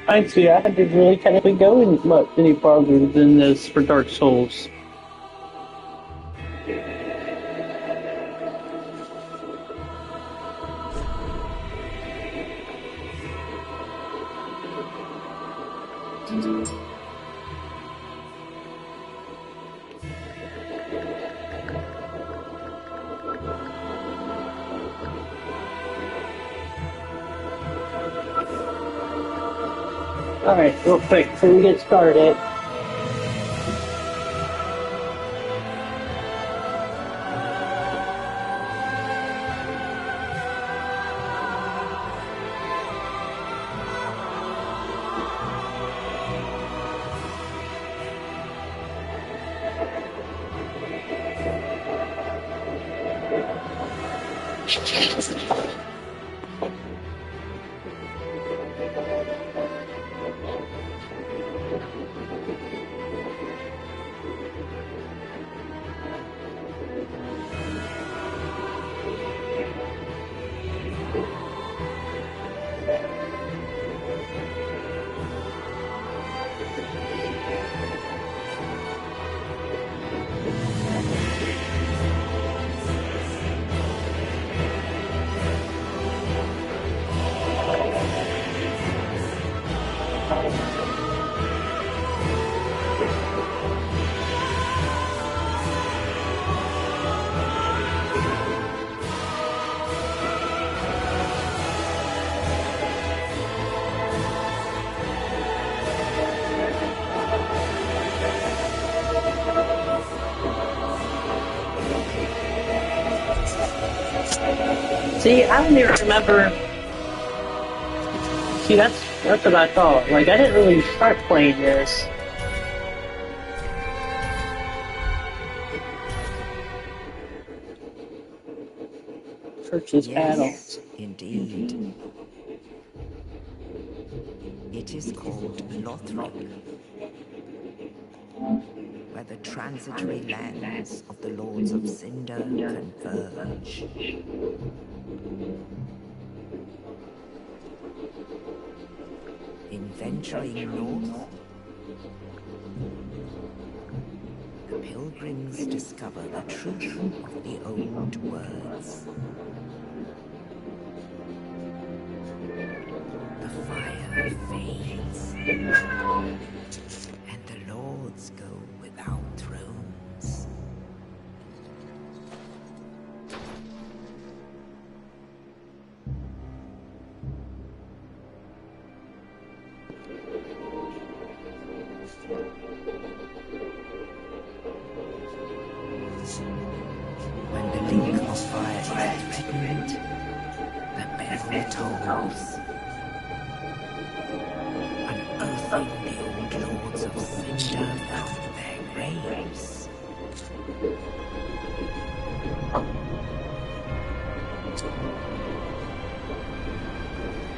I see. I had to really technically go any farther than this for Dark Souls. Alright, real quick, before we get started. See, I don't even remember. See, that's what I thought. Like, I didn't really start playing this. Purchase add-ons. Indeed. It is called Lothric, where the transitory lands of the Lords of Cinder converge. In venturing north, the pilgrims discover the truth of the old words. The fire fades, and the lords go without thrones. When the link of fire is threatened, the bell tolls, unearthing the old lords of Cinder from their graves.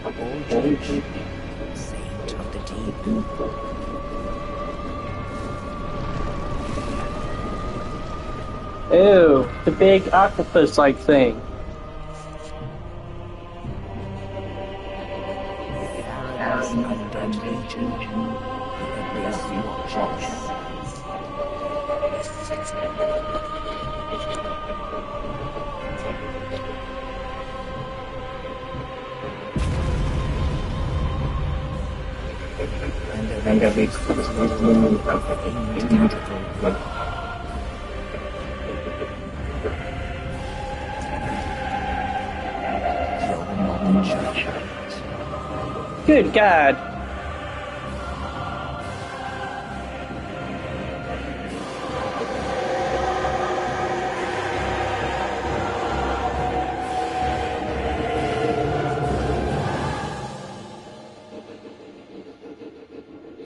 Aldrich, saint of the deep. Ew, the big octopus-like thing. Farron's undead legion, the Abyss Watchers. And the big Good God.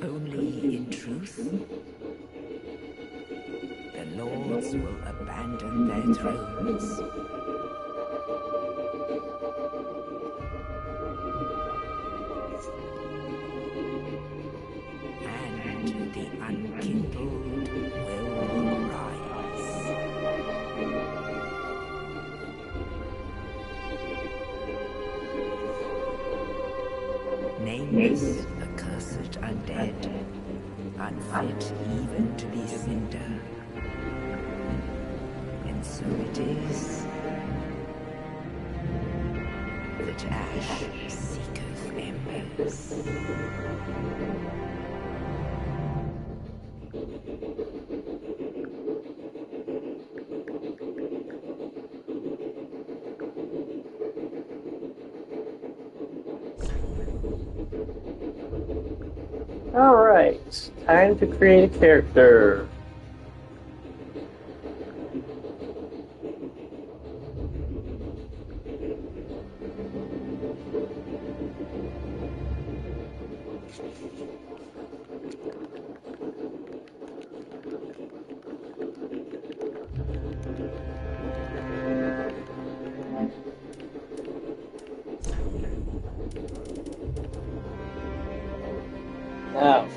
Only in truth, the lords will abandon their thrones. And the unkindled will rise. Nameless accursed undead, unfit even to be cinder. And so it is that ash seeketh embers. Alright, time to create a character. Now,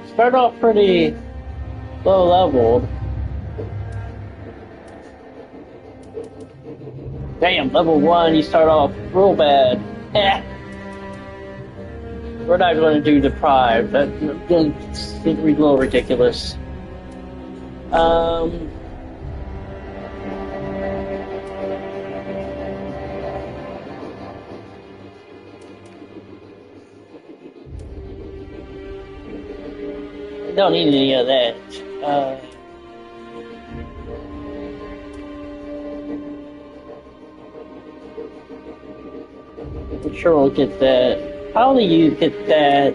start off pretty low leveled. Damn, level 1, you start off real bad. Eh. We're not going to do deprived. That's a little ridiculous. Don't need any of that. I'm sure we'll get that. How do you get that?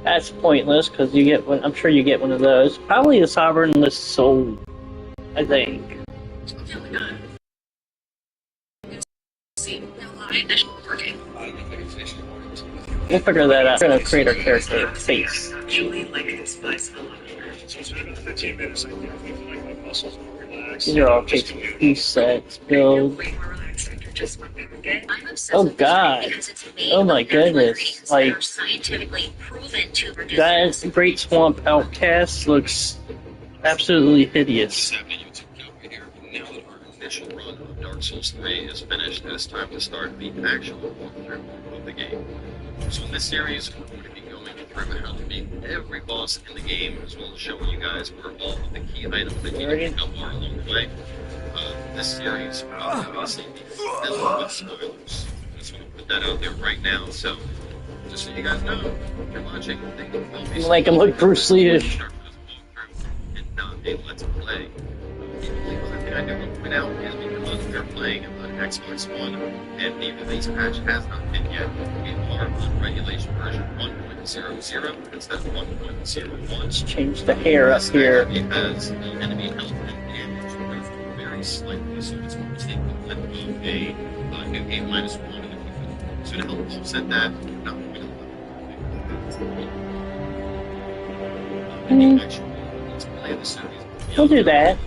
That's pointless because you get one. I'm sure you get one of those. Probably a sovereignless soul, I think. We'll figure that out. We're gonna create our character face. These are all face presets, build. Oh god. Oh my goodness. Like, that Great Swamp Outcast looks absolutely hideous. Dark Souls 3 is finished, and it's time to start the actual walkthrough of the game. So in this series, we're going to be going through how to beat every boss in the game, as well as showing you guys where all of the key items that you can pick up are along the way. This series will obviously be filled with spoilers. I just want to put that out there right now, so just so you guys know, if you're watching, they will be Make him look Bruce Lee-ish. And not a Let's Play. The only other thing I do want to point out is because we're playing on Xbox One and the release patch has not been yet, we are on regulation version 1.00 instead of 1.01. Change the hair up here. It has the enemy health and damage reduced very slightly, so it's going to take the flip of a new game -1. So to help offset that, we're not going to actually let's play the series. We'll do that.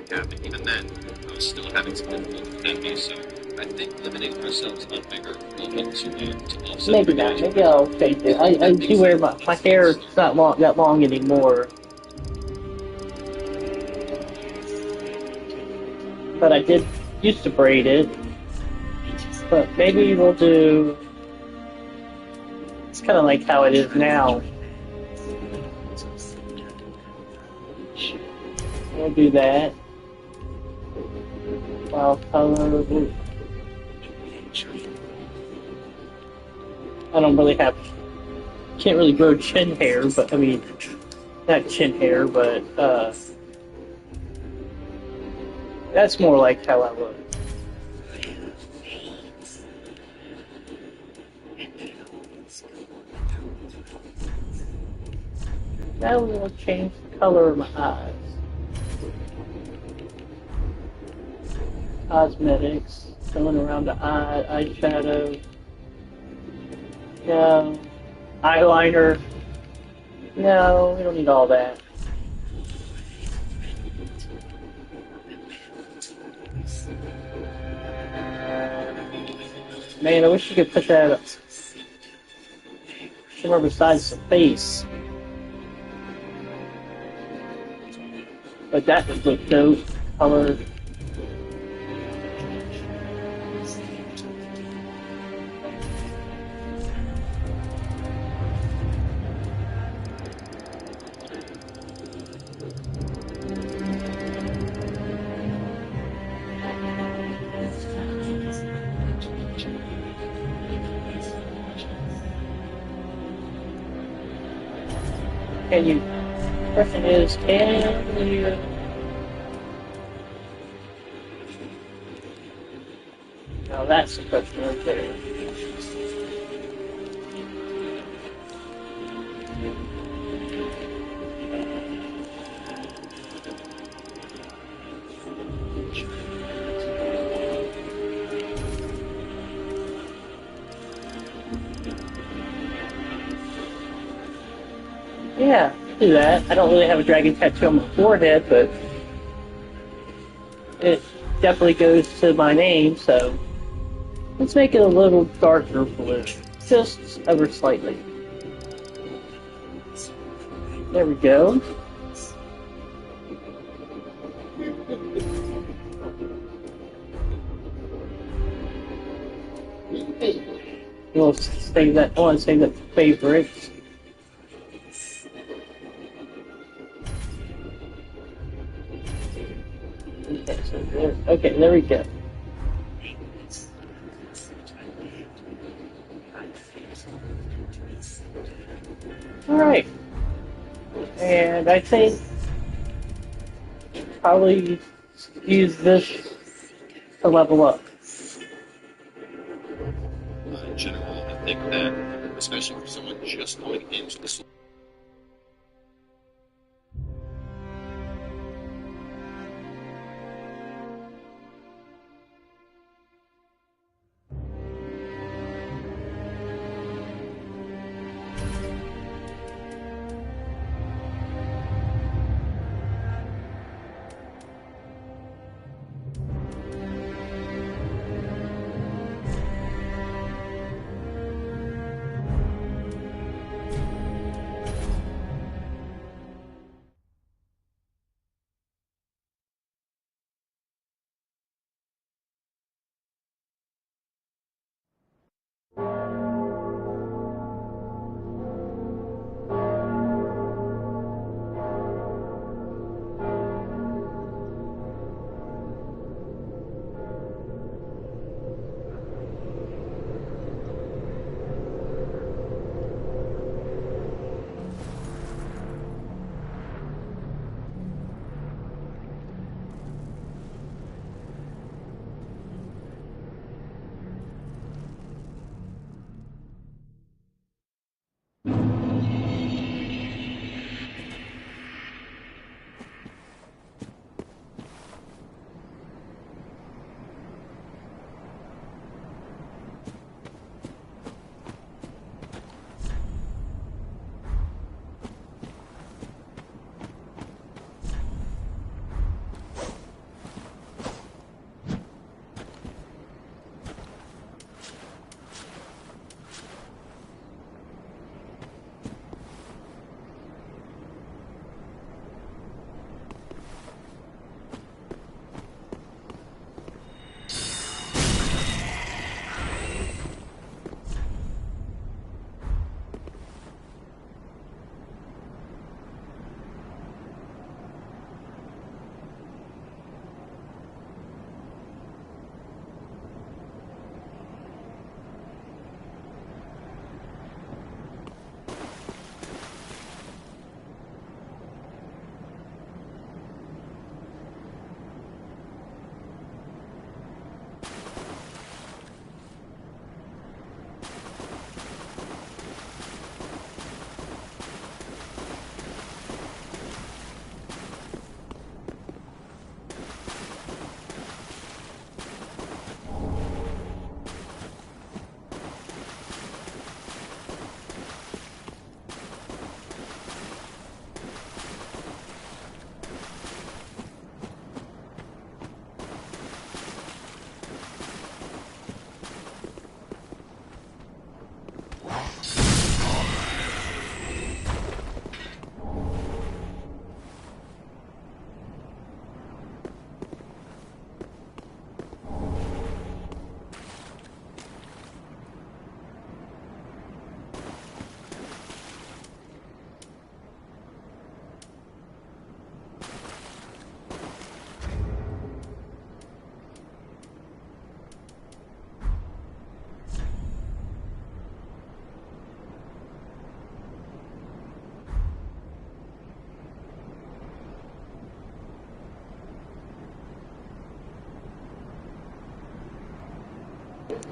But even then, I was still having some difficulty with that piece, so I think limiting ourselves on vigor will help to offset. Maybe not. Maybe I'll change it. I do wear my hair is not that long anymore. But I did used to braid it. But maybe we'll do. It's kind of like how it is now. We'll do that. Wow, color. I don't really have. Can't really grow chin hair, but I mean, not chin hair, but that's more like how I look. Now we will change the color of my eyes. Cosmetics, filling around the eye, eyeshadow. No. Eyeliner. No, we don't need all that. Man, I wish you could put that up somewhere besides the face. But that would look dope. Color. Can you? Question is, can you? Now that's the question right there. Yeah, do that. I don't really have a dragon tattoo on my forehead, but it definitely goes to my name, so let's make it a little darker blue. Just ever slightly. There we go. We'll save that. I want to save that for favorites. Okay, there we go. Alright. And I think probably use this to level up. In general, I think that, especially for someone just going into this.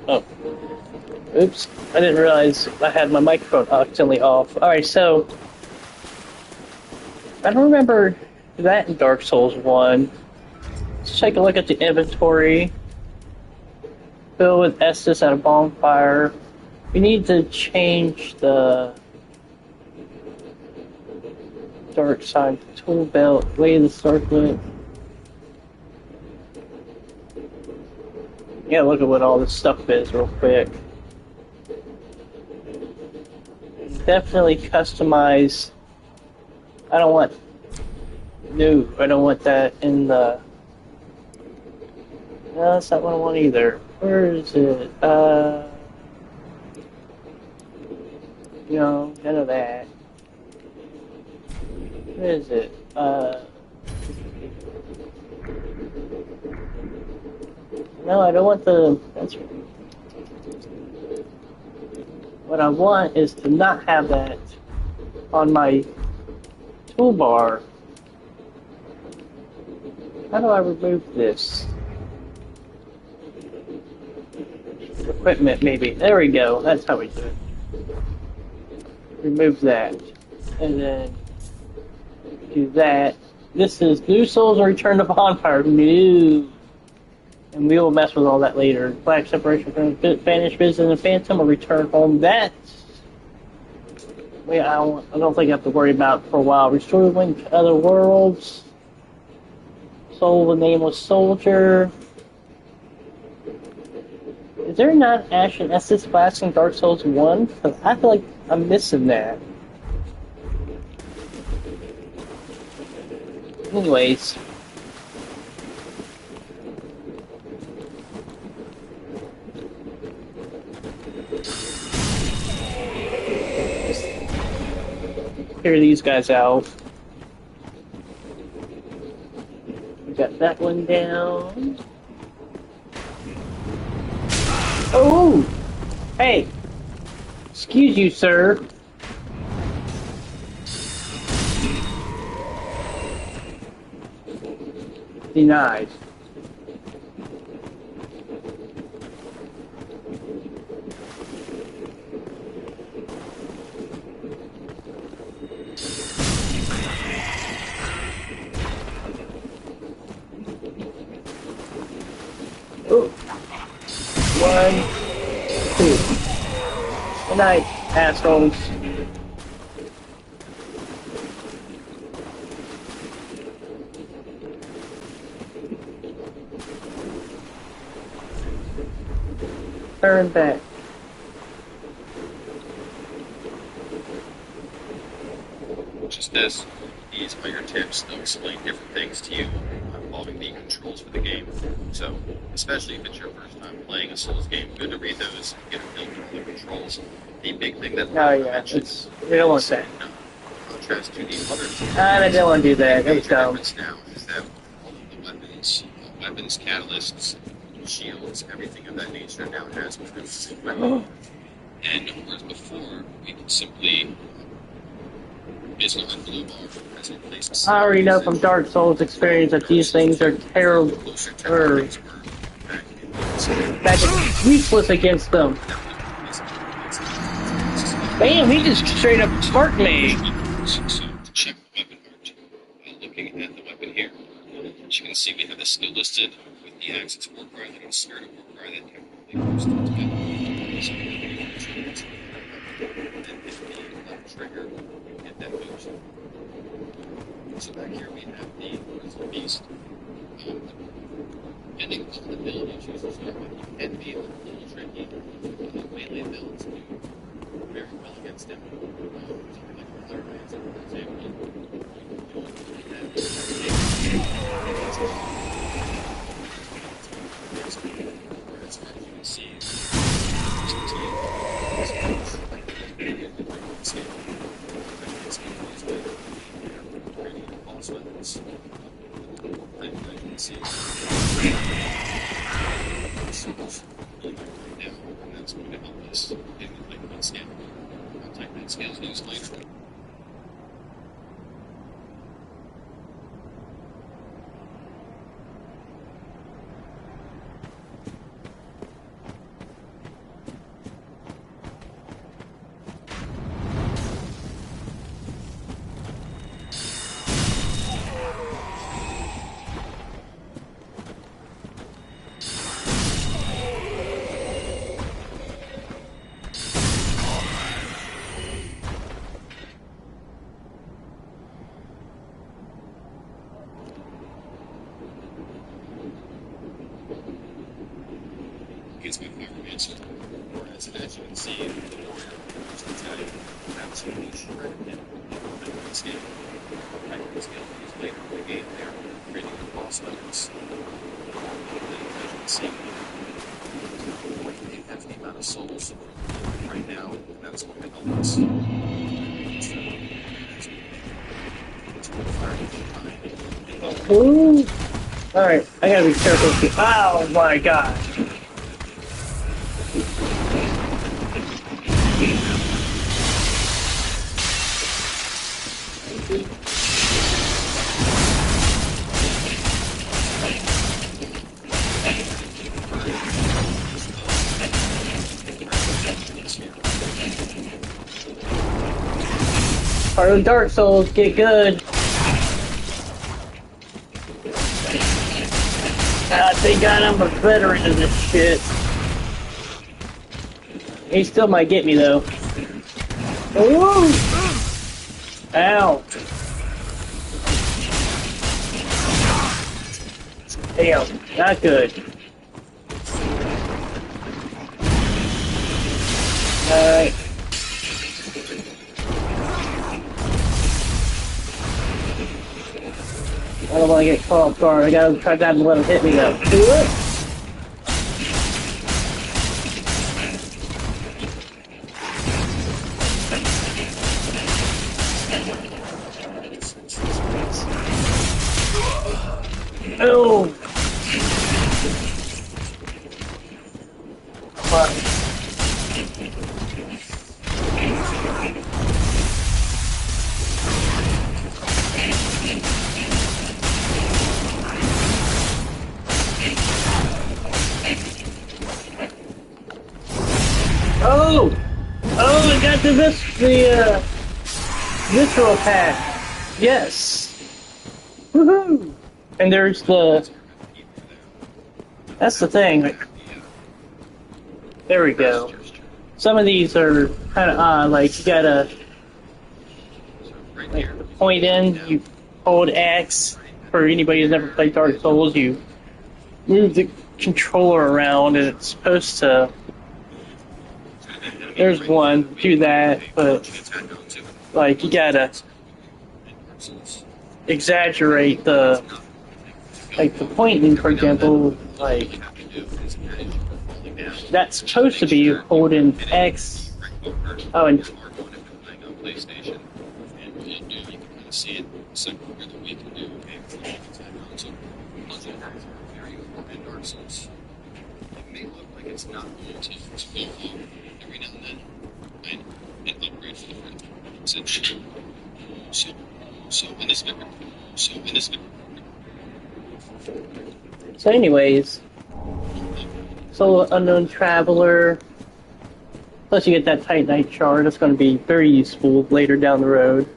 Oh. Oops. I didn't realize I had my microphone accidentally off. Alright, so I don't remember that in Dark Souls 1. Let's take a look at the inventory. Fill with Estus at a bonfire. We need to change the dark side tool belt, way the circlet. Yeah, look at what all this stuff is real quick. Definitely customize. I don't want that in the. No, that's not what I want either. Where is it? No, none of that. Where is it? No, I don't want the. That's. What I want is to not have that on my toolbar. How do I remove this? Equipment, maybe. There we go. That's how we do it. Remove that. And then do that. This is New Souls or Return to Bonfire. New. And we will mess with all that later. Black separation from Banished Business and Phantom or Return Home. That. Wait, I don't think I have to worry about it for a while. Restore the link to other worlds. Soul of the Nameless Soldier. Is there not Ashen Estus Flask in Dark Souls 1? Because I feel like I'm missing that. Anyways. Clear these guys out. We got that one down. Oh! Hey! Excuse you, sir. Denied. Oh. 1, 2. Good night, assholes. Turn back. Just this. These are your tips. They'll explain different things to you involving the controls for the game. So, especially if it's your first time playing a Souls game, good to read those, get a feel for the controls. The big thing that Oh yeah, they don't want that. Contrast to the other two. They don't want to do that. That was dumb. Now is that all of the weapons, catalysts, shields, everything of that nature now has proof of weapon. And whereas before, we could simply basically on blue bar as it places. I already know from Dark Souls experience that these things are terrible, or useless against them. Bam, he just straight up sparked me. So to check weapon art, looking at the weapon here, as you can see we have the skill listed with the axe, it's war cry, then it's spirit of war cry, that technically goes to the weapon. So you have the then hit the left trigger, get that boost. So back here we have the Grizzly Beast. Depending on the build you choose to start with, you can be a little tricky. Melee builds do very well against them. Something like Fire Ransom, for example. You can do it like that. As you can see, boss weapons. I can see so much really right now, and that's going to help us in the like one scale. I'll type that scales news later. gets my Fire Mancer. Whereas, as you can see, the Warrior is the type absolutely shredded him at one scale. At one scale, because later in the game, they're creating the boss weapons. As you can see, they have the amount of souls right now, and that's what the helmets. It's what Fire Mancer. Ooh. Alright, I gotta be careful. Oh my god. Part of Dark Souls, get good. I think I'm a veteran of this shit. He still might get me though. Ooh! Ow! Damn, not good. Alright. I don't want to get caught off guard. I gotta try not to let him hit me though. Do it! Oh! Fuck. Oh! Oh, I got the visceral attack. Yes. Woohoo! And there's the. That's the thing. Like, there we go. Some of these are kind of odd. Like you gotta point in. You hold X. For anybody who's never played Dark Souls, you move the controller around, and it's supposed to. There's one, do that, but like you gotta exaggerate the pointing, for example, like that's supposed to be holding X. Oh, and PlayStation, and you can kind of see it. So that we can do very important Dark Souls. It may look like it's not going to go every now and then. And upgrade for the friend. So in this video. so anyways, Solo Unknown Traveler. Plus you get that Titanite shard. That's going to be very useful later down the road.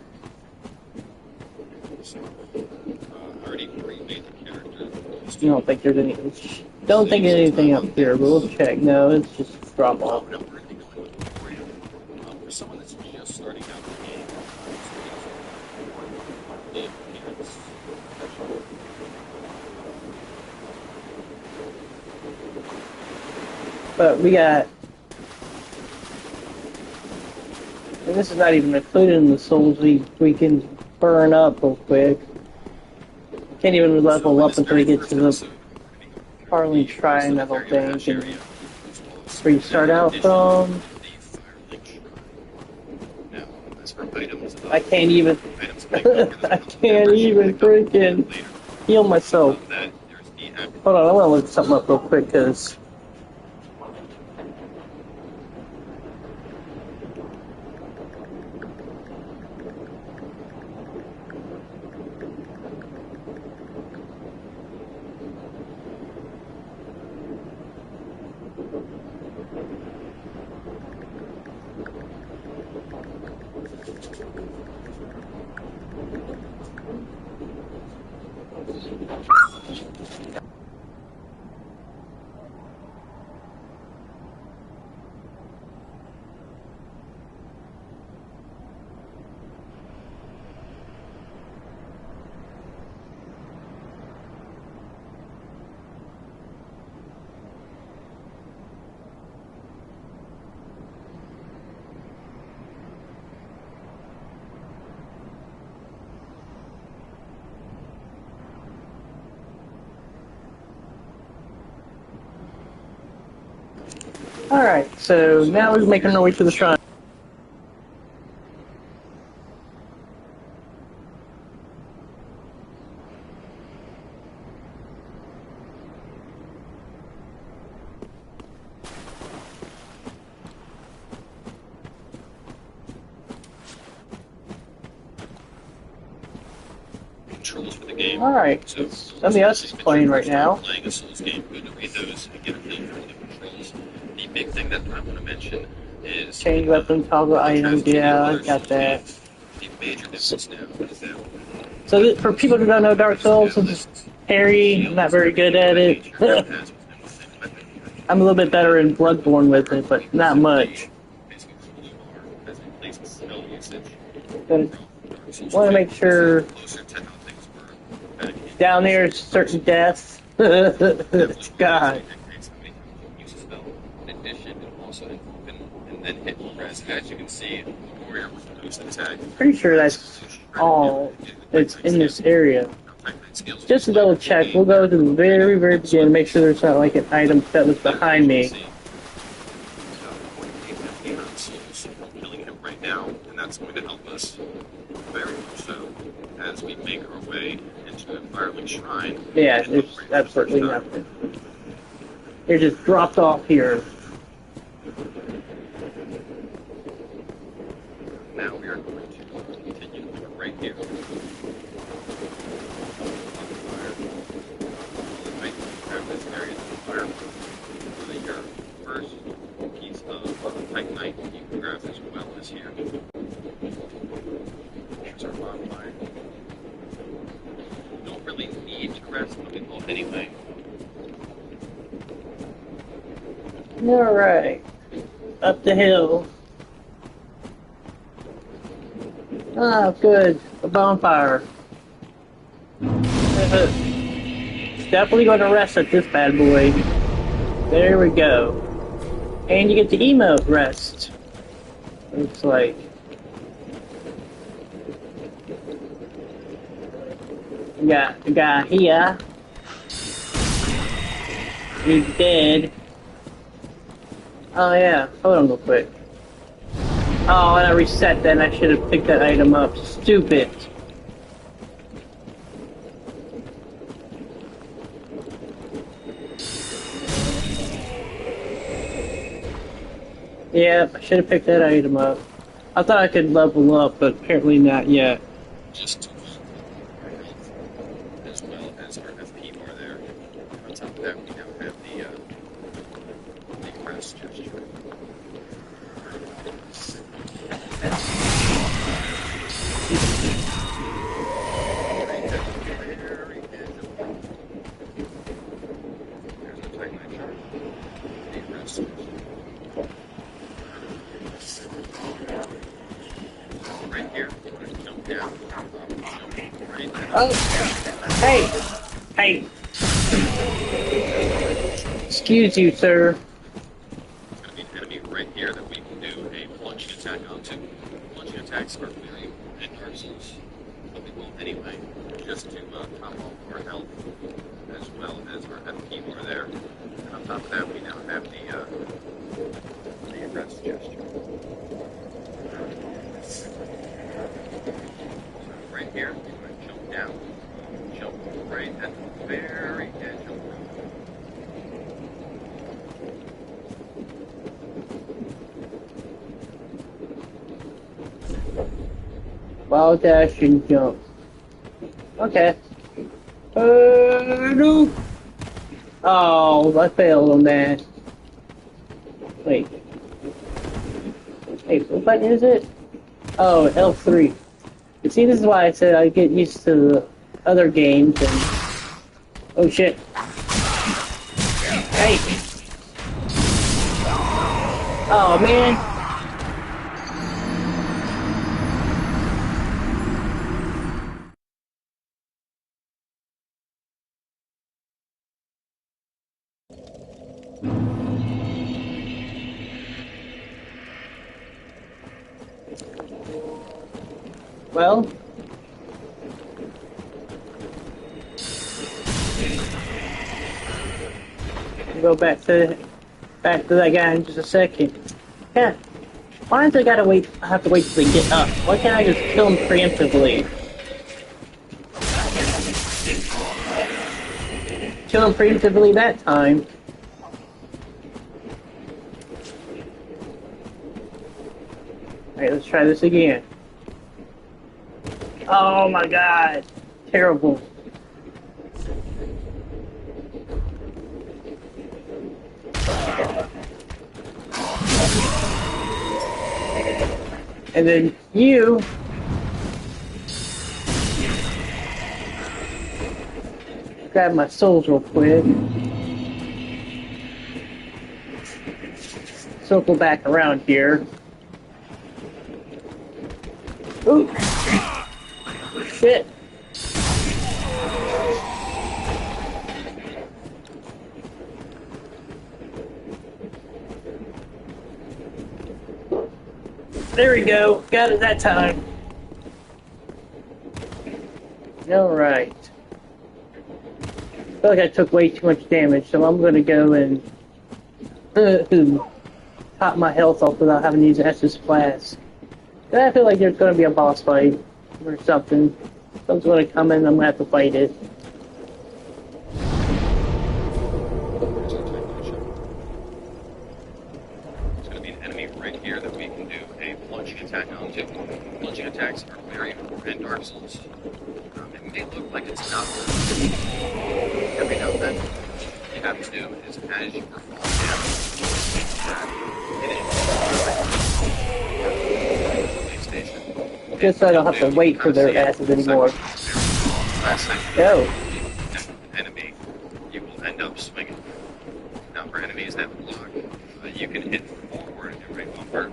Already remade the character. I don't think there's any. Don't think anything up here, but we'll check. No, it's just drop off. No, we're going to be going with the Warrior. For someone that's just starting out the game, But we got. And this is not even included in the souls we can burn up real quick. Can't even level up until we get to the Harley Shrine, I don't think. And where you start out from. I can't even. I can't even freaking heal myself. Hold on, I want to look something up real quick because. Alright, so now we're making our way to the shrine. Controls for the game. Alright, So somebody else is playing right now. Playing a Souls game, go to Windows and get a feel for the controls. The big thing that I want to mention is Change weapon, toggle items, yeah, I got that. the major difference now is that So for people who don't know Dark Souls, it's Harry, I'm not very good at it. I'm a little bit better in Bloodborne with it, but not much. But want to make sure down there is certain deaths. God. As you can see, warrior with boost attack. Pretty sure that's all that's in this area. Just to double check, we'll go to the very, very beginning, make sure there's not like an item that was behind me. Killing him right now, and that's going to help us very much so as we make our way into the Firelink Shrine. Yeah, there's absolutely nothing. They're just dropped off here. Now we are going to continue right here. Right, grab this area to the fire. Your first piece of Titanite you can grab as well as here. Here's our bonfire. Don't really need to rest on the boat anyway. Alright. Up the hill. Ah, good. A bonfire. Definitely going to rest at this bad boy. There we go. And you get the emote rest. Looks like. Got the guy here. He's dead. Oh yeah, hold on real quick. Oh, and I reset that and I should have picked that item up. Stupid. Yeah, I should have picked that item up. I thought I could level up, but apparently not yet. Just to our health, as well as our FP bar there. On top of that, we now have the press gesture. Right here, we're going to jump down, jump right down. Oh, hey, hey. Excuse you, sir. There's going to be an enemy right here that we can do a plunging attack onto. Plunging attacks are very important in Dark Souls, but we won't anyway, just to top off our health, as well as our FP bar there. And on top of that, we now have the rest gesture. So right here, we're going to jump down, jump right at the very edge of the room. Wild dash and jump. Okay. No. Oh, I failed on that. Wait. Hey, what button is it? Oh, L3. You see, this is why I said I get used to the other games and... Oh shit. Hey! Oh man! Well, go back to back to that guy in just a second. Yeah. Why does I gotta wait? I have to wait till they get up. Why can't I just kill them preemptively? Kill them preemptively that time. Alright, let's try this again. Oh my god. Terrible. And then you grab my souls real quick. Circle back around here. Ooh. Shit. There we go. Got it that time. Alright. I feel like I took way too much damage, so I'm gonna go and top my health off without having to use an Estus Flask. I feel like there's gonna be a boss fight or something. Someone's gonna come in and I'm gonna have to fight it. There's going to be an enemy right here that we can do a plunging attack onto. Plunging attacks are very important in Dark Souls. It may look like it's not working. Every now and then, what you have to do is as you are falling down, Just so I don't have to wait for their asses anymore. Go. Enemy, you will end up swinging. Now, for enemies that block, you can hit forward and right bumper,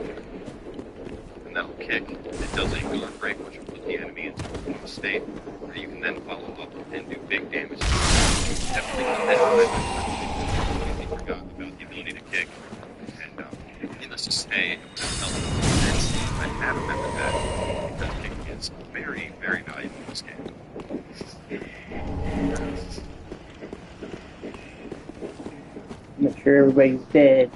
and that'll kick. It does a guard break, which will put the enemy into a state where you can then follow up and do big damage. Definitely keep that in mind. I completely forgot about the ability to kick, and needless to say, it would have helped. I have remembered that because kicking is very, very valuable in this game. Make sure everybody's dead.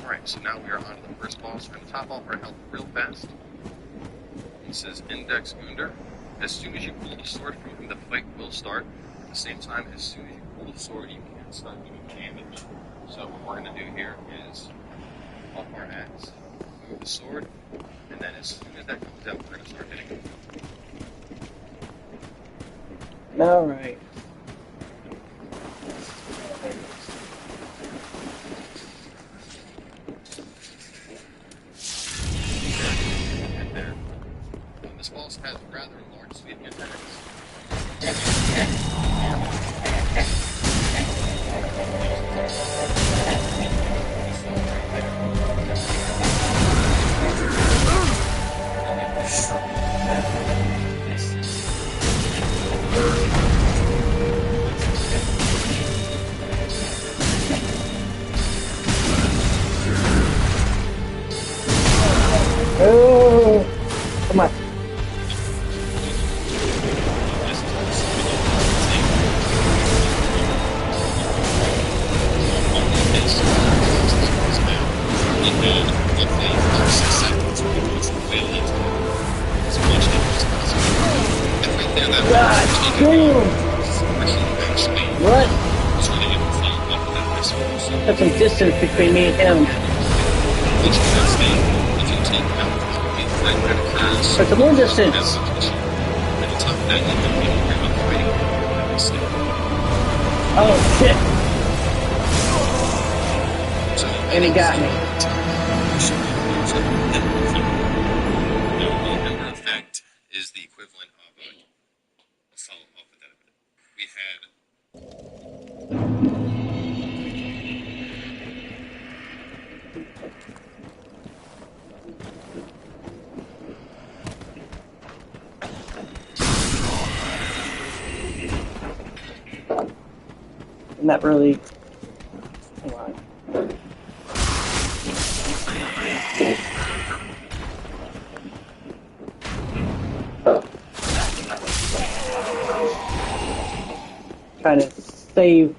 Alright, so now we are on to the first boss. We're going to top off our health real fast. This is Index Gunder. As soon as you pull the sword from him, the fight will start. At the same time, as soon as you pull the sword, you can start doing damage. So what we're going to do here is off our axe, move the sword, and then as soon as that comes out, we're going to start hitting. Alright. And there. This boss has rather large sweeping attacks. Oh, come on. God damn! What? That's some distance between me and him. But the more distance. Oh shit! And he got me. The Ember effect is the equivalent of a follow-up with that. We had And that really. Hang on. Trying to save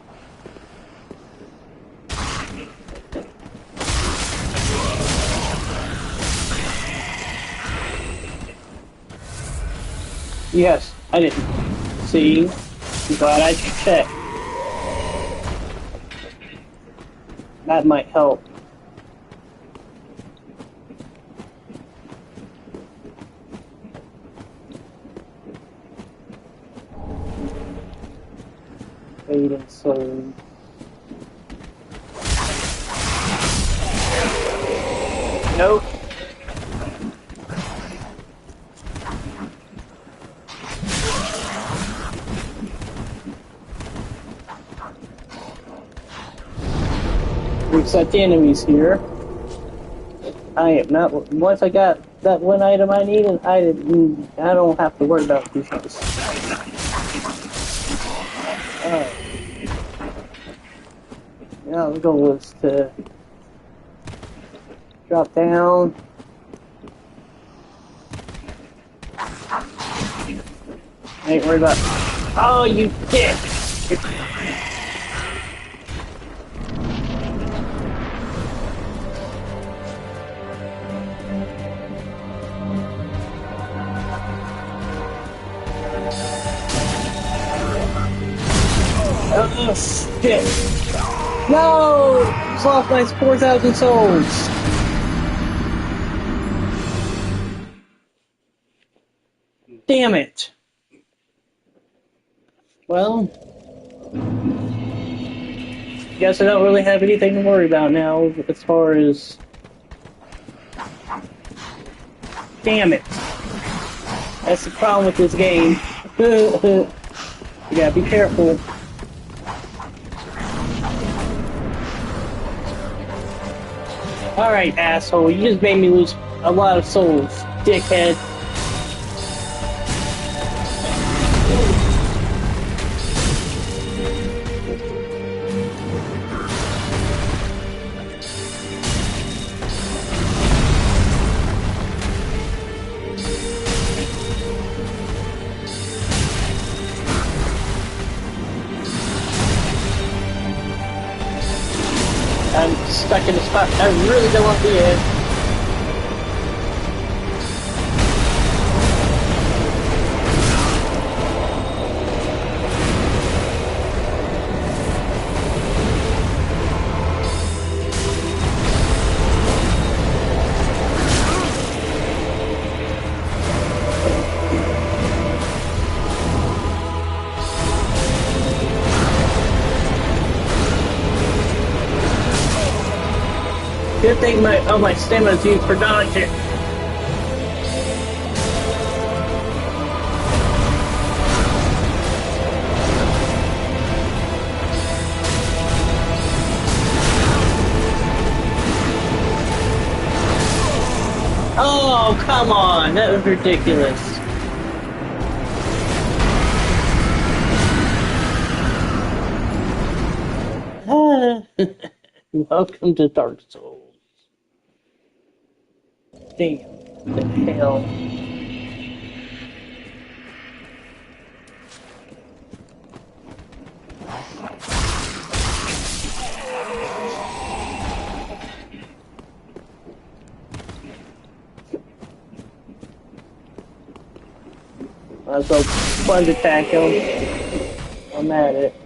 Yes, I didn't. See? I'm glad I checked. That might help. Waiting soul. Nope. Reset the enemies here. I am not. Once I got that one item I needed, I don't have to worry about these things. Alright. Now the goal is to drop down. I ain't worried about. Oh, you dick! Oh shit! No! Just lost my 4,000 souls! Damn it! Well... guess I don't really have anything to worry about now as far as... Damn it! That's the problem with this game. You gotta be careful. Alright, asshole, you just made me lose a lot of souls, dickhead. I'm stuck in a spot I really don't want to be in. Good thing my stamina's used for dodging. Oh, come on! That was ridiculous. Welcome to Dark Souls. Damn, the hell. Let's go plunge attack him. I'm at it.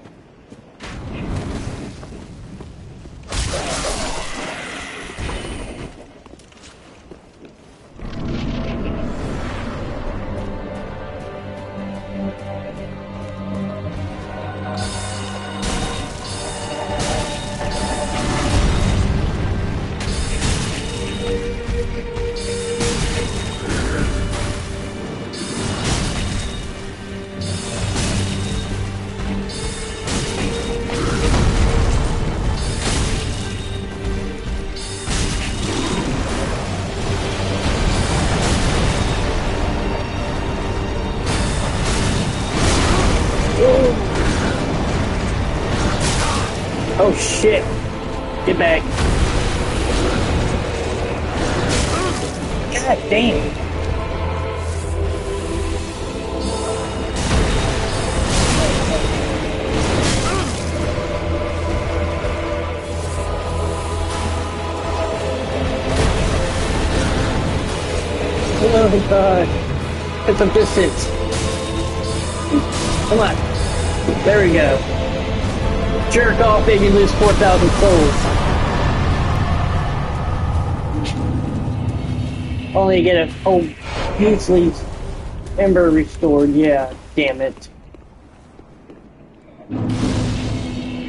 Oh shit! Get back! God damn! Oh god! Put some distance! Come on. There we go. Jerk off, baby, lose 4,000 souls. Only get a whole measly ember restored. Yeah, damn it.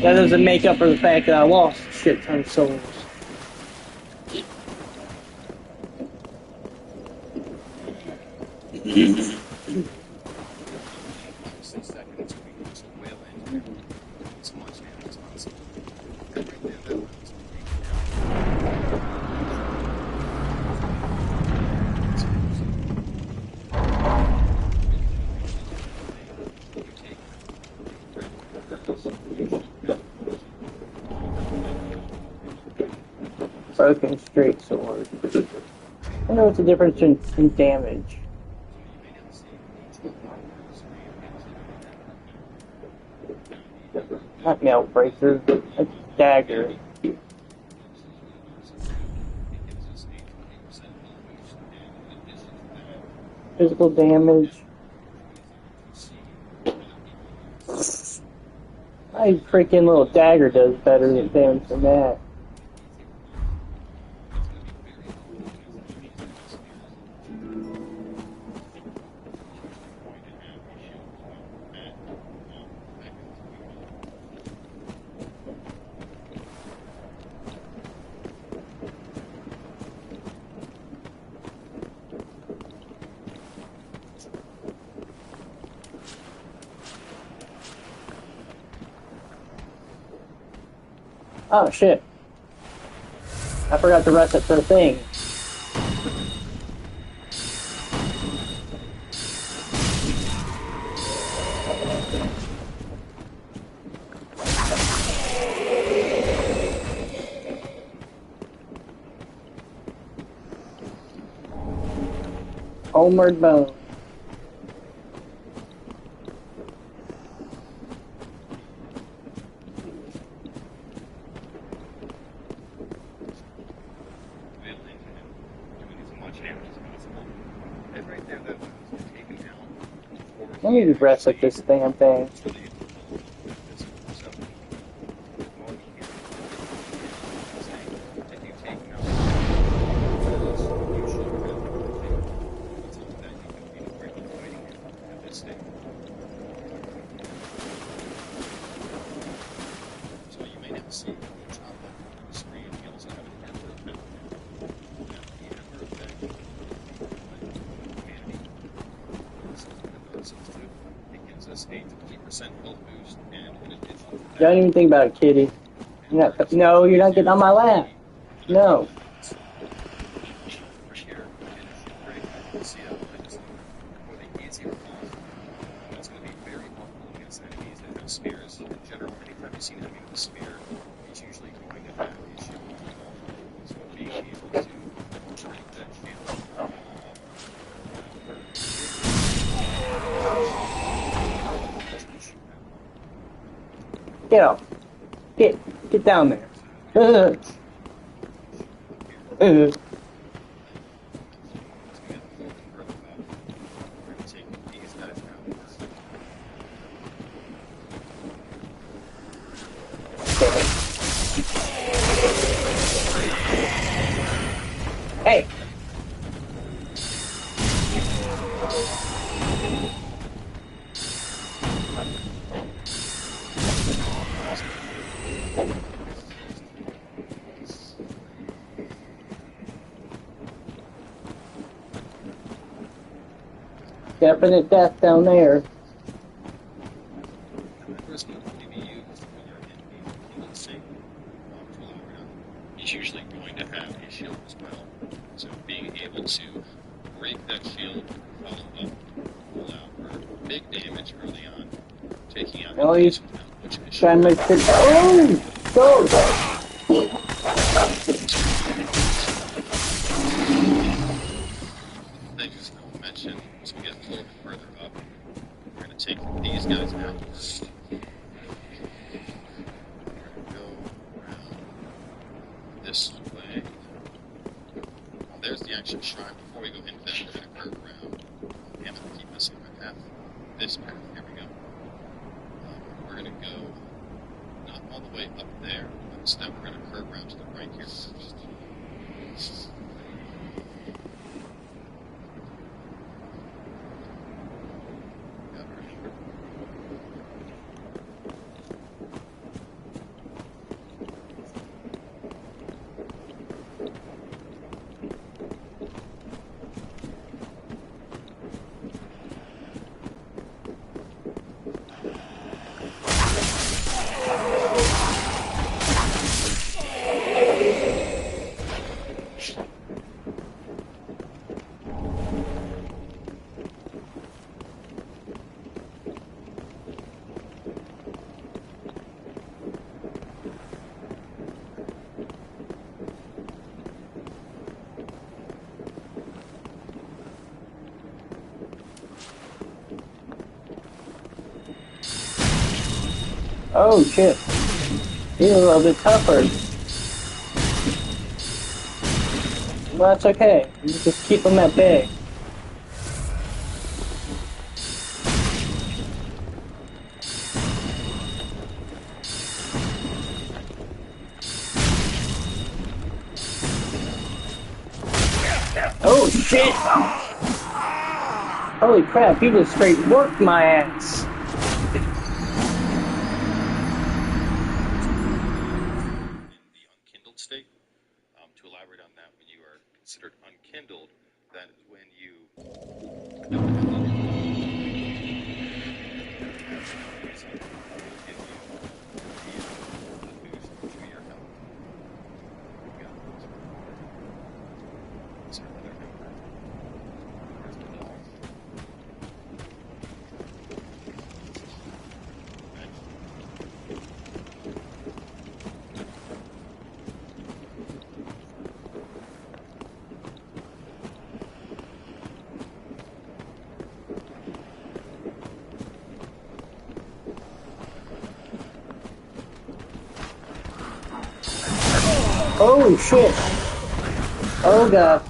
That doesn't make up for the fact that I lost a shit ton of souls. Broken straight sword. I wonder what's the difference in damage. Not nail breaker, a dagger. Physical damage. My freaking little dagger does better than damage than that. Oh shit. I forgot to reset the thing. Homeward Bone. Let me just reset this damn thing. Don't even think about it, kitty. No, you're not getting on my lap. No. Get up. Get down there. Hey. Definite death down there. He's usually going to have a shield as well. So being able to break that shield, follow up, allow for big damage early on, taking out Oh, he's which is trying to make it. Oh! Go! things I'll mention as we get a little bit further up. We're going to take these guys out. We're going to go around this way. Well, there's the actual shrine. Before we go into that, we're going to curve around. Damn it, I keep messing with my path. This path, here we go. the way up there. So now we're going to curve around to the right here first. Oh shit. He's a little bit tougher. Well, that's okay. You just keep him at bay. Oh shit! Holy crap, you just straight worked my ass. State. To elaborate on that, when you are considered unkindled, that is when you don't have any boost to your health. Oh shit! Oh god.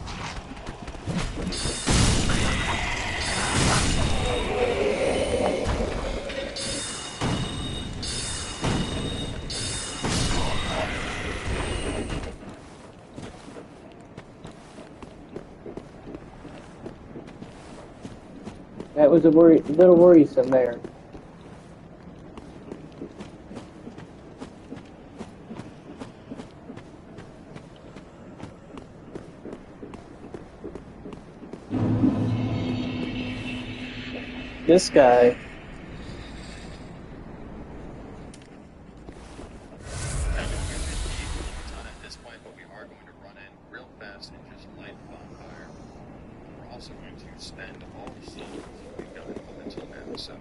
That was a little worrisome there. This guy. At this point, but we are going to run in real fast and just light the bonfire. We're also going to spend all the souls we've got up until now, so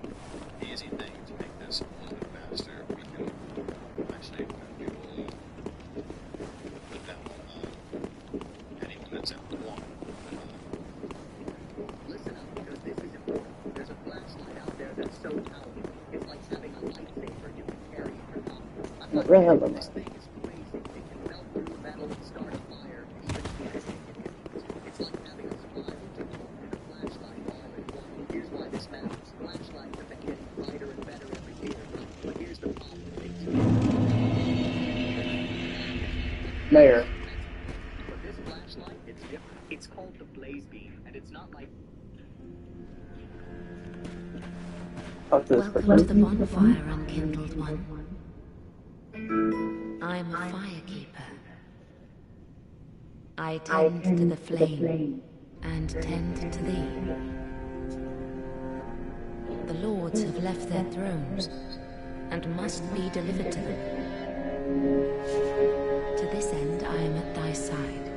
easy thing to make this a little bit faster. We can actually manually put that one on anyone that's at one. Listen up, because this is important. There's a flashlight out there that's so powerful. It's like having a lightsaber you can carry in your pocket. I'm not kidding. This thing is crazy. It can melt through metal and start a fire, even if you think it can. It's like having a spy and a flashlight all in one. Here's why this matters. Flashlights have been getting brighter and better every year. But here's the problem. Mayor. But this flashlight, it's different. It's called the Blaze Beam, and it's not like... Fuck this Welcome to the bonfire, unkindled one. I'm a firekeeper. I tend to the flame and tend to thee. The lords have left their thrones and must be delivered to them. To this end, I am at thy side.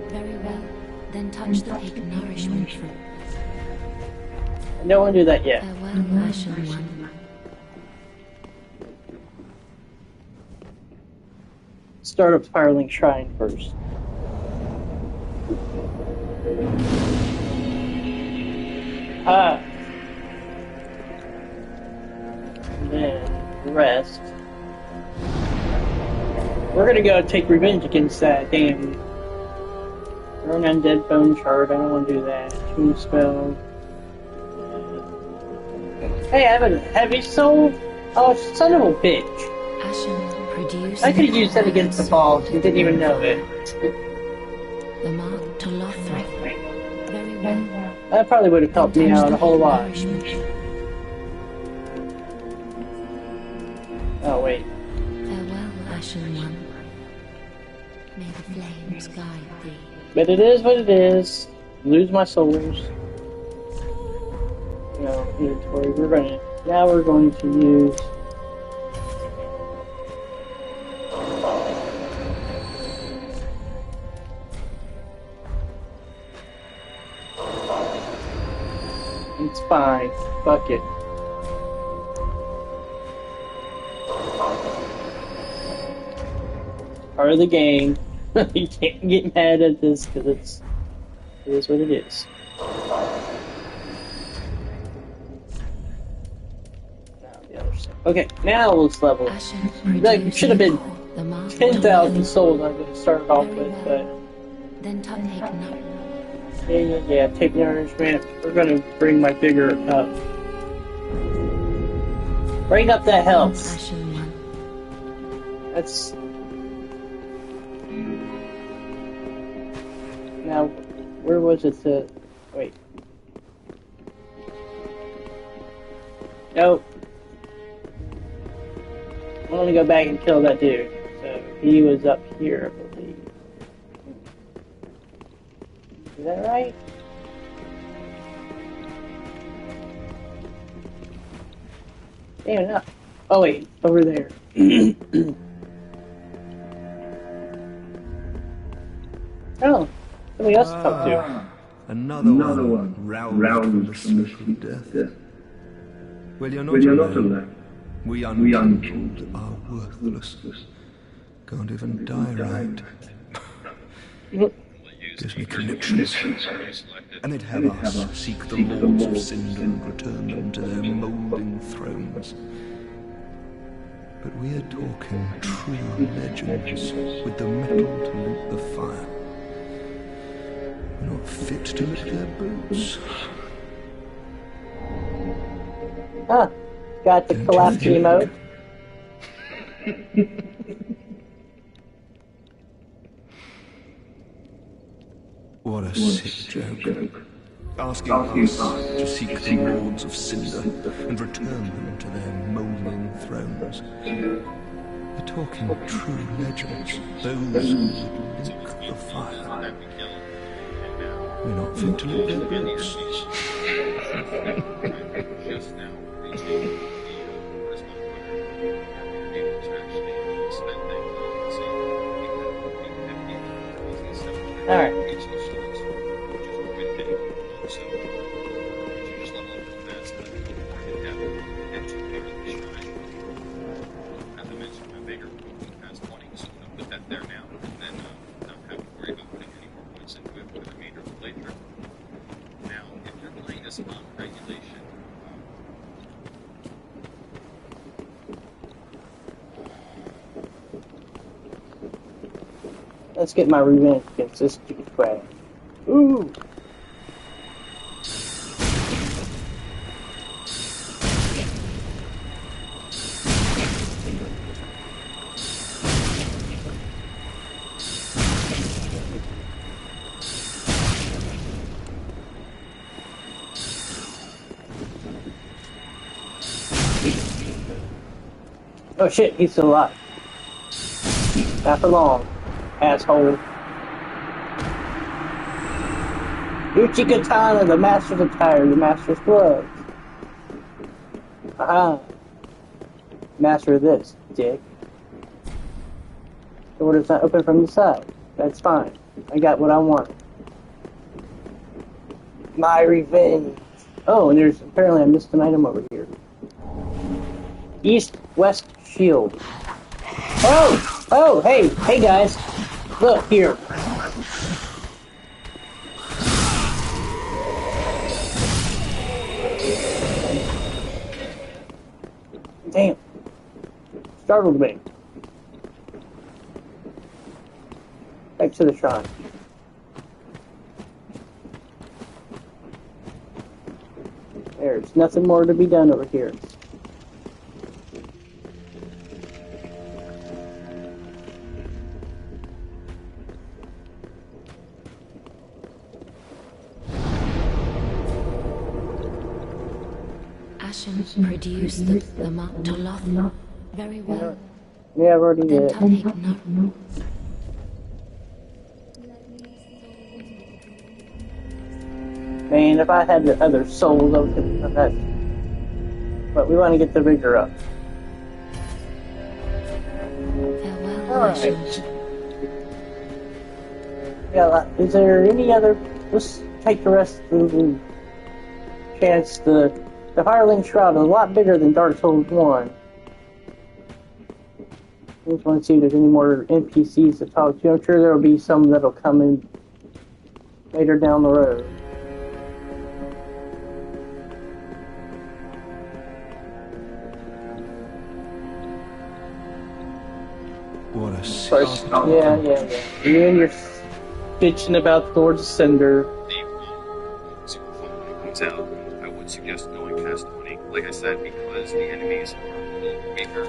Very well, then touch the pig nourishment fruit. No one do that yet. Farewell, Ashen One. Start up Firelink Shrine first. And then rest. We're gonna go take revenge against that damn Burn Undead Bone Shard. I don't want to do that. Tomb Spell. Hey, I have a heavy soul. Oh, son of a bitch. Ashen produced I could have used that against the ball. You didn't even know it. the mark to Lothrop. Very well. That probably would have helped me out a whole lot. Nourishment. Oh, wait. Farewell, Ashen One. May the flames guide thee. But it is what it is. Lose my souls. No, inventory. Now we're going to use. It's fine. Fuck it. Part of the game. You can't get mad at this because it is what it is. Now the other side. Okay, now let's level. Ashen That produced should have been the mark to 10,000 Lothrop. souls I would have started off with, but Then take note. yeah, take nourishment. We're gonna bring my figure up. Bring up that health. Ashen One. That's now. Where was it? Wait. Nope. I want to go back and kill that dude. So he was up here, I believe. Is that right? Damn, no. Oh wait, over there. Oh, somebody else to talk to. Another one roused from the sleep of death. Well, you're not alone. We unkilled are worthless. Can't even die right. Gives me connections. And they'd have us seek the lords of Cinder and return them to their moulding thrones. But we're talking true legends with the metal to loot the fire. We're not fit to lick their boots. Ah, got the collapse emote. What a sick joke. Asking us to seek the lords of Cinder and return them to their moulding thrones. We're talking true legends, those who would lick the fire. We're not fit to lick their boots. Just now, reaching the first 100, and able to actually spend things on, so we have 50, Alright. reach those stores, which is a good thing. So, you just level up real fast, but before you have and to bigger the shrine. As I mentioned, my bigger moving past 20, so I'm going to put that there now, and then not have to worry about putting any more points into it for the remainder of the playthrough. Now, if you're playing this on regulation, Let's get my revenge against this stupid crap. Ooh! Oh shit, he's still alive. Not for long, asshole. Uchikatana, the master's attire, the master's gloves. Aha. Master of this, dick. The door does not open from the side. That's fine. I got what I wanted. My revenge. Oh, and there's apparently I missed an item over here. East-west shield. Oh! Oh, hey guys. Look, here. Damn. Startled me. Back to the shrine. There's nothing more to be done over here. person produce the Toloth very well. Yeah, I've already Then did. take note. Man, if I had the other souls, I would have that. But we want to get the rigger up. Farewell, Alright. Ashen. Yeah, is there any other? Let's take the rest of the chance. The Hireling Shroud is a lot bigger than Dark Souls 1. I just want to see if there's any more NPCs to talk to. I'm sure there will be some that'll come in later down the road. What a First, sight. yeah. You and your bitching about Lord Cinder. The super fun when it comes out. I would suggest going past 20. Like I said, because the enemies are a little weaker.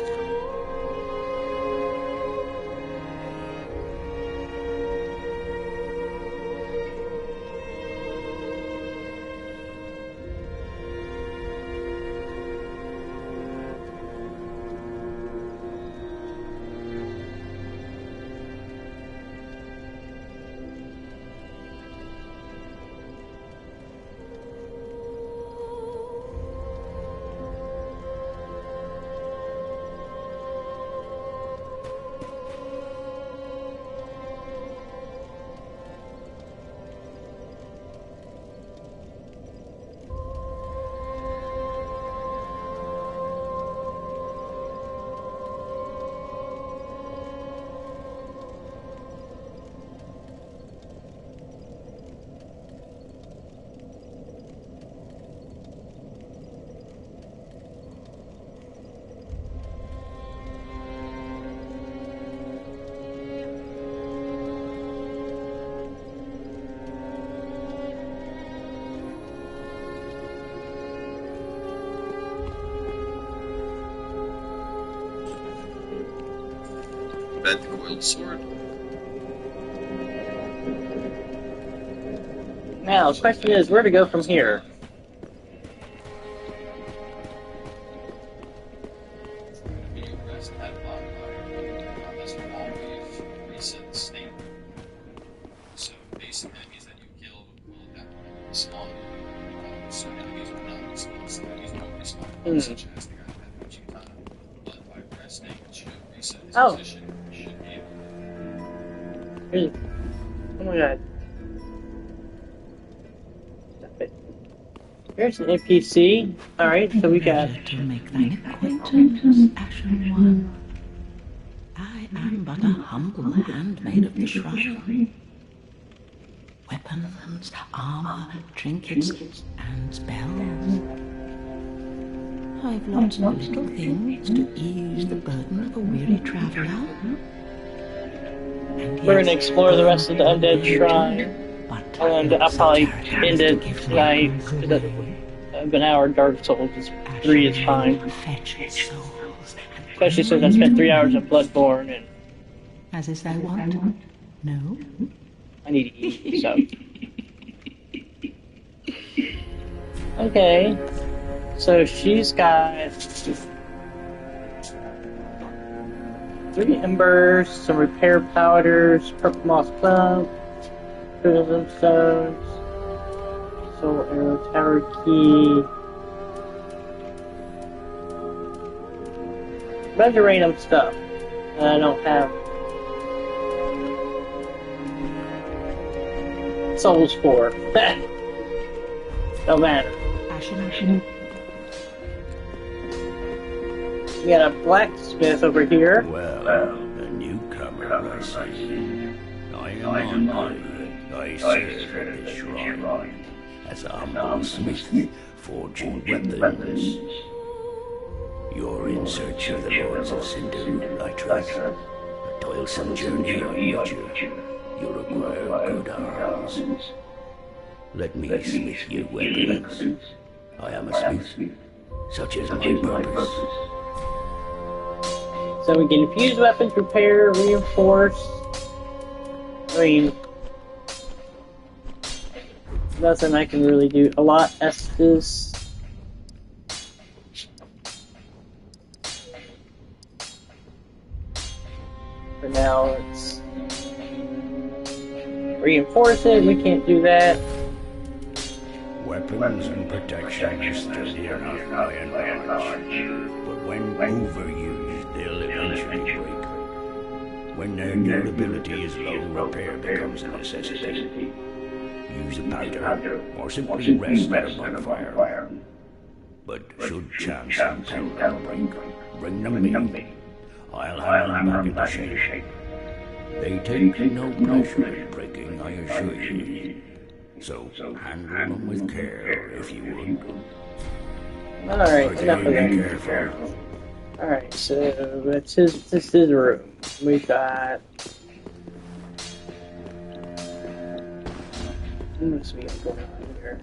Bent the coiled sword. Now, the question is where to go from here. You rest that bonfire. This will always reset the state. So basic enemies that you kill will at that point respawn. Certain enemies will not respawn. Some enemies will respawn, such as the guy that Chitana. But by resting, it should reset his Oh. position. It should be able Here's, oh my god. Stop it. Here's an NPC. Alright, so we got. Pleasure to make thine acquaintance, Ashen One. I am but a humble handmaid of the shrine. Weapons, armor, trinkets, and spells. I've lots of little things to ease the burden of a weary traveler. And We're yet, gonna explore the rest of the Undead Shrine. but And I'll probably end it tonight. Because I've been hour Dark Souls. 3 is fine. Fetch souls, Especially since I spent 3 hours in Bloodborne and as is thy want. No? I need to eat, so. Okay. So she's got 3 embers, some repair powders, purple moss clump, prism stones, soul arrow, tower key, bunch of random stuff that I don't have souls for. Don't matter. Ashen. We got a blacksmith over here. Well, a newcomer, I see. I am honored. I serve at the shrine as a humble smith, forging weapons. You're in search of the Lords of Cinder, I trust. A toilsome journey awaits you. You'll require good arms. Let me smith you weapons. I am a smith, such is my purpose. So we can fuse weapons, repair, reinforce. I mean, nothing I can really do. A lot Estus. For now, let's reinforce it. We can't do that. Weapons and protection are still here by and large, but when overused, they'll eventually break. When their durability is low, repair becomes a necessity. Use a powder, or simply rest at a bonfire. But should chance encounter break, bring them me. I'll handle them back into shape. They take no pleasure in breaking, I assure you. So handle them with care, if you would. Alright, enough of that. Alright, so this is his room. We've got... What's we got going on here?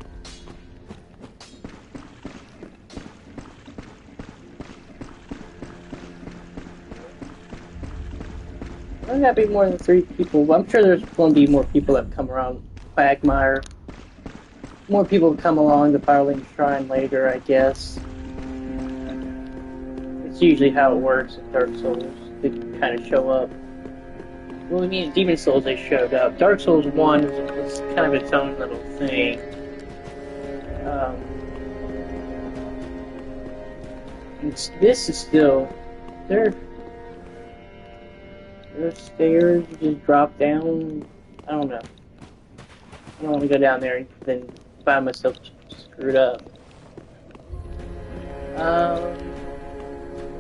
There's gotta be more than 3 people. I'm sure there's going to be more people that come around Quagmire. More people come along the Firelink Shrine later, I guess. It's usually how it works in Dark Souls. They kind of show up. Well, I mean, in Demon Souls they showed up. Dark Souls 1 was kind of its own little thing. This is still... There's stairs, you just drop down. I don't know. I don't want to go down there and then find myself screwed up.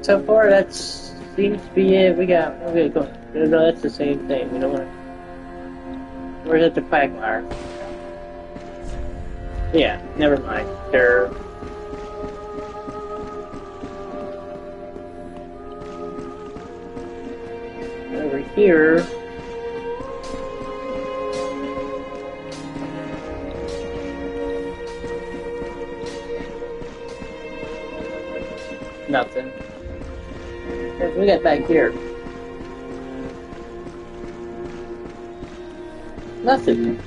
So far, that seems to be it. We got going. No, that's the same thing. We don't want to. Where's at the Quagmire? Yeah, never mind. They're. Over here. Nothing. What we got back here? Nothing.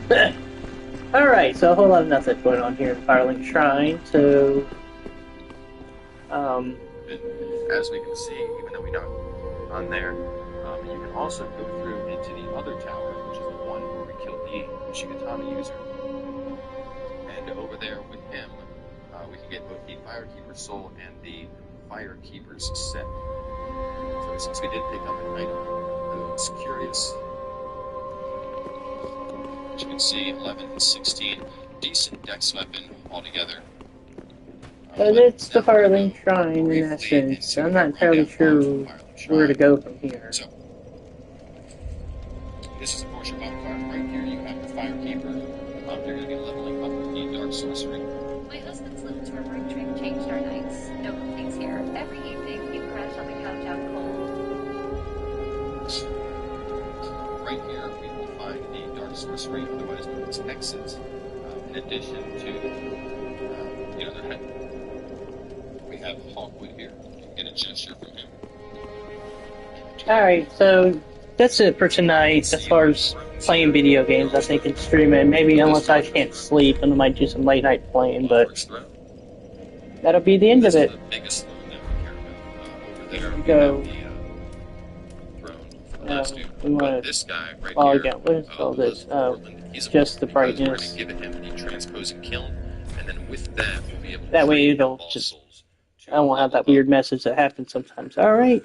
Alright, so a whole lot of nothing going on here in Firelink Shrine, so... As we can see, even though we're not on there, you can also go through into the other tower, which is the one where we killed the Shigatama user. And over there with him, we can get both the Firekeeper's Soul and the Firekeeper's Set. So since we did pick up an item, it's curious. As you can see, 11 and 16, decent dex weapon altogether. But it's the Firelink Shrine in essence. I'm not entirely sure where to go from here. So, this is a portion of bonfire. Right here you have the Firekeeper. They're going to be leveling up with the Dark Sorcery. My husband's little turmeric drink changed our nights. No complaints here. Every evening, you crash on the couch out cold. Right here we will find the Dark Sorcery, otherwise known as Hexes. In addition to the other head. We have Hawkwood here. You can get a gesture from him. Alright, so that's it for tonight as far as playing video games, I think, and streaming. Maybe unless I can't sleep, and I might do some late night playing, but that'll be the end of it. The biggest throne that we care about. Over there we Go. have the throne for the last two. We want But to. this guy right Oh, here, yeah, what is all this? Portland, he's a Just the because we're brightness. going to give it him the transposing kiln, and then with that we'll be able to That way trade it'll boss just- souls to I won't have that weird message that happens sometimes. Alright.